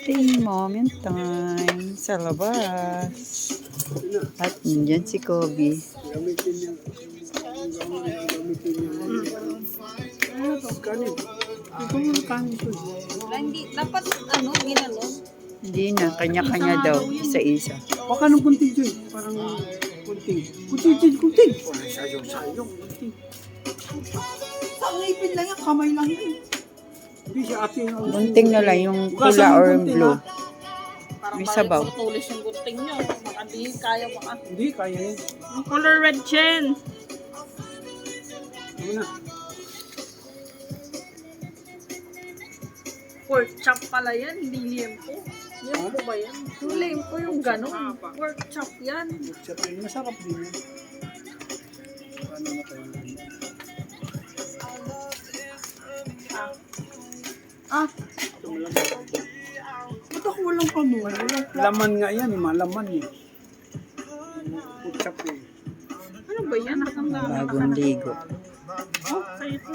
Ting moment time sa labas. At nandyan si Kobe. Gamitin niya. Gamitin niya. Ano to? Kanin. Ito yung kanin to. Hindi, dapat ginano. Hindi na, kanya-kanya daw. Isa-isa. Baka ng kunting dyan. Parang kunting. Kunting. Sayong. Kunting. Sa ngipin lang yan, kamay lang yan. Hindi siya ate. Gunting na lang yung pula or blue. Parang May sabaw. tulis yung gunting nyo. Baka di kaya baka. Hindi, kaya yan. Yung color red chin. Ano na? Pork chop pala yan, hindi liempo. Liempo ba yan? Yung liempo yung gano'n. Pork chop yan. Masarap din yan. Paano na tayo? Ba't ako walang kanuan? Laman nga yan, malaman eh. Putsap eh. Ano ba yan? Bagong ligo. Oh, sa'yo to.